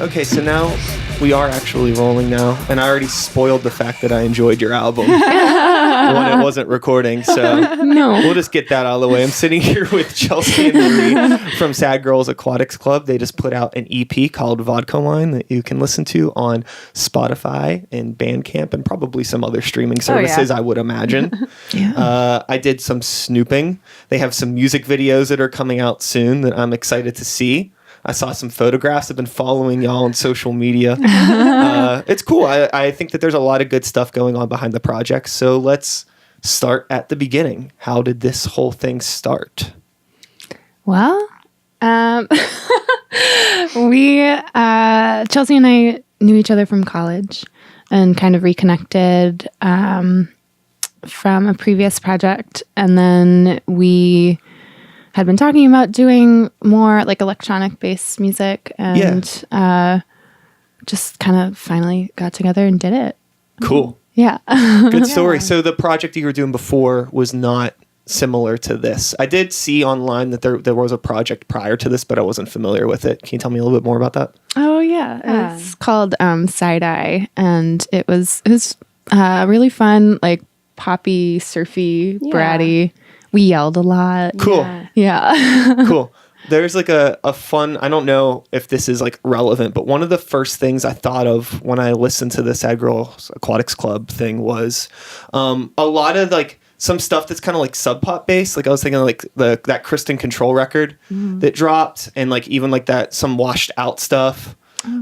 Okay, so now we are actually rolling now, and I already spoiled the fact that I enjoyed your album when it wasn't recording, so we'll just get that out of the way. I'm sitting here with Chelsea and Marie from Sad Girls Aquatics Club. They just put out an EP called Vodka Wine that you can listen to on Spotify and Bandcamp and probably some other streaming services, I would imagine. I did some snooping. They have some music videos that are coming out soon that I'm excited to see. I saw some photographs. I've been following y'all on social media. It's cool. I think that there's a lot of good stuff going on behind the project. So let's start at the beginning. How did this whole thing start? Well, Chelsea and I knew each other from college and kind of reconnected from a previous project. And then we had been talking about doing more like electronic based music and just kind of finally got together and did it. Cool. Yeah. Good story. So the project you were doing before was not similar to this. I did see online that there was a project prior to this, but I wasn't familiar with it. Can you tell me a little bit more about that? Oh yeah. It's called Side Eye, and it was really fun, like poppy, surfy, bratty. We yelled a lot. Cool. Yeah. Cool. There's like a fun, I don't know if this is like relevant, but one of the first things I thought of when I listened to the Sad Girls Aquatics Club thing was a lot of like some stuff that's kind of like sub pop based. Like I was thinking like that Kristen Control record that dropped, and like even like that some washed out stuff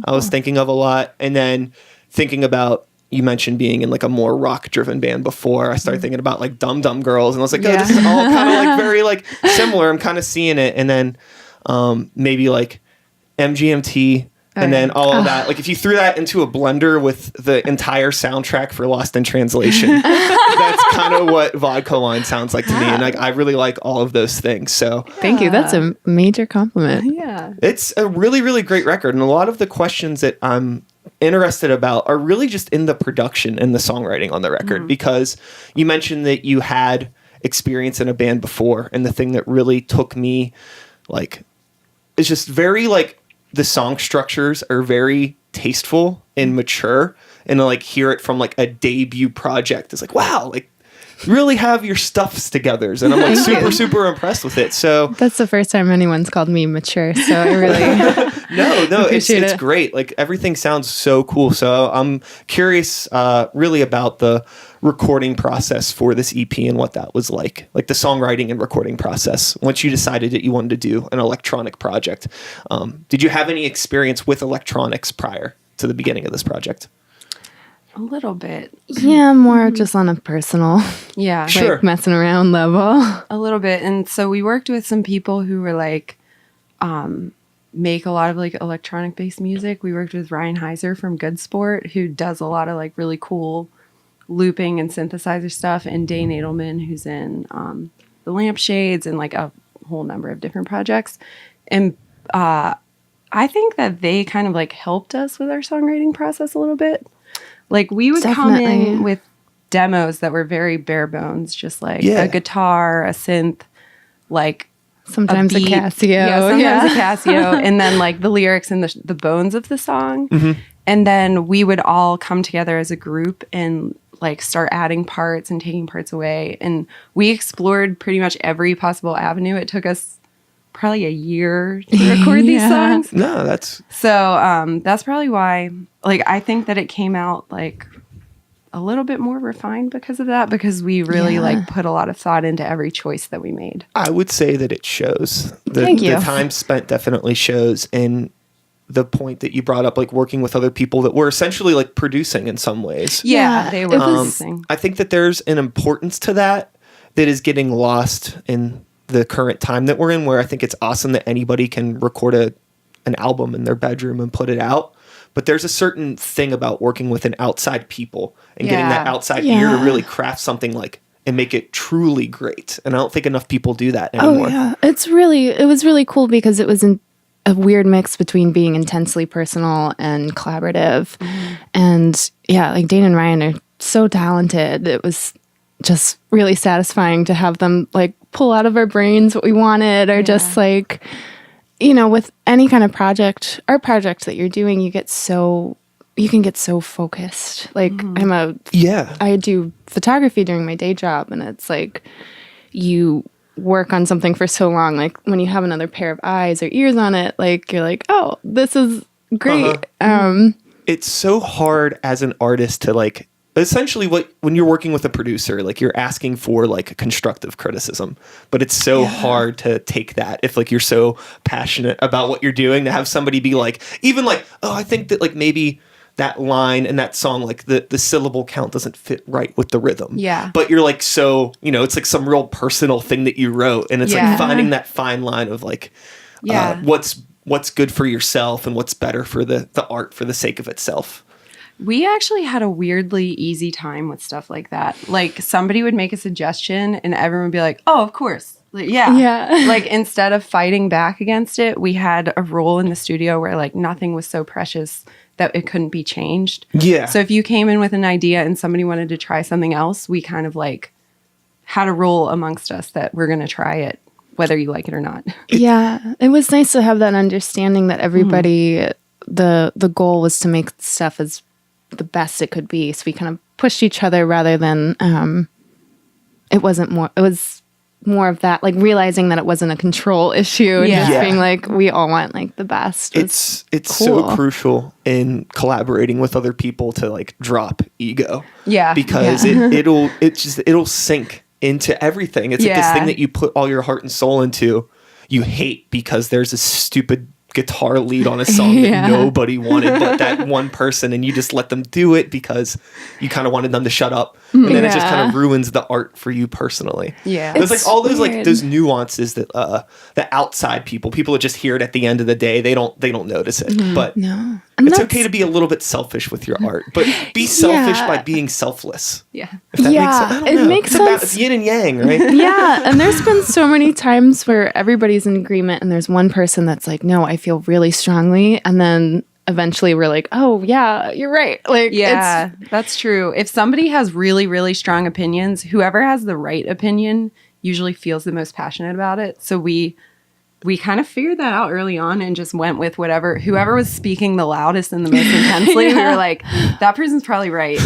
I was thinking of a lot. And then thinking about, you mentioned being in like a more rock driven band before. I started thinking about like Dum Dum Girls, and I was like, oh, this is all kind of like very like similar. I'm kind of seeing it. And then maybe like MGMT and then all of that. Like if you threw that into a blender with the entire soundtrack for Lost in Translation, that's kind of what Vodka Wine sounds like to me. And like I really like all of those things. So thank you. That's a major compliment. Yeah. It's a really, really great record. And a lot of the questions that I'm interested about are really just in the production and the songwriting on the record, because you mentioned that you had experience in a band before, and the thing that really took me like is just very like the song structures are very tasteful and mature, and to like hear it from like a debut project is like, wow, like really have your stuffs together, and I'm like super impressed with it. So that's the first time anyone's called me mature, so I really no it's great. Like everything sounds so cool. So I'm curious really about the recording process for this EP and what that was like the songwriting and recording process once you decided that you wanted to do an electronic project. Did you have any experience with electronics prior to the beginning of this project? A little bit. Yeah, more just on a personal, sure, messing around level. A little bit. And so we worked with some people who were like, make a lot of like electronic based music. We worked with Ryan Heiser from Good Sport, who does a lot of like really cool looping and synthesizer stuff, and Dane Edelman, who's in the Lampshades and like a whole number of different projects. And I think that they kind of like helped us with our songwriting process a little bit. Like we would come in with demos that were very bare bones, just like a guitar, a synth, like sometimes a Casio. Yeah, sometimes a Casio. And then like the lyrics and the bones of the song. And then we would all come together as a group and like start adding parts and taking parts away. And we explored pretty much every possible avenue. It took us probably a year to record these songs. No, that's probably why, like, I think that it came out like a little bit more refined because of that, because we really like put a lot of thought into every choice that we made. I would say that it shows. Thank you. The time spent definitely shows, and the point that you brought up, like working with other people that were essentially like producing in some ways. Yeah, they were producing. I think that there's an importance to that is getting lost in the current time that we're in, where I think it's awesome that anybody can record an album in their bedroom and put it out. But there's a certain thing about working with an outside people and getting that outside ear to really craft something like and make it truly great. And I don't think enough people do that anymore. Oh yeah, it was really cool because it was a weird mix between being intensely personal and collaborative. And yeah, like Dane and Ryan are so talented. It was just really satisfying to have them like pull out of our brains what we wanted, or just like with any kind of project, art project that you're doing, you can get so focused. Like I do photography during my day job, and it's like you work on something for so long. Like when you have another pair of eyes or ears on it, like you're like, oh, this is great. It's so hard as an artist to like, essentially when you're working with a producer, like you're asking for like a constructive criticism, but it's so hard to take that if like you're so passionate about what you're doing, to have somebody be like, even like, oh, I think that like maybe that line in that song, like the syllable count doesn't fit right with the rhythm. Yeah. But you're like, so, it's like some real personal thing that you wrote, and it's like finding that fine line of like, what's good for yourself and what's better for the art for the sake of itself. We actually had a weirdly easy time with stuff like that. Like somebody would make a suggestion and everyone would be like, oh, of course. Like, yeah. Like instead of fighting back against it, we had a rule in the studio where like nothing was so precious that it couldn't be changed. Yeah. So if you came in with an idea and somebody wanted to try something else, we kind of like had a rule amongst us that we're going to try it, whether you like it or not. Yeah. It was nice to have that understanding that everybody, the goal was to make stuff as the best it could be. So we kind of pushed each other rather than, it was more of that, like realizing that it wasn't a control issue and just being like, we all want like the best. It's so crucial in collaborating with other people to like drop ego. Yeah. Because it'll sink into everything. It's like this thing that you put all your heart and soul into, you hate because there's a stupid guitar lead on a song that nobody wanted but that one person, and you just let them do it because you kind of wanted them to shut up, and then it just kind of ruins the art for you personally. There's like all those like those nuances that the outside people that just hear it at the end of the day, they don't notice it. But it's okay to be a little bit selfish with your art, but be selfish by being selfless. If that makes sense. It makes sense. It's yin and yang, right? Yeah. And there's been so many times where everybody's in agreement and there's one person that's like, no, I feel really strongly. And then eventually we're like, oh yeah, you're right. Like, that's true. If somebody has really, really strong opinions, whoever has the right opinion usually feels the most passionate about it. So we kind of figured that out early on and just went with whoever was speaking the loudest and the most intensely. We were like, that person's probably right.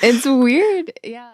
It's weird. Yeah.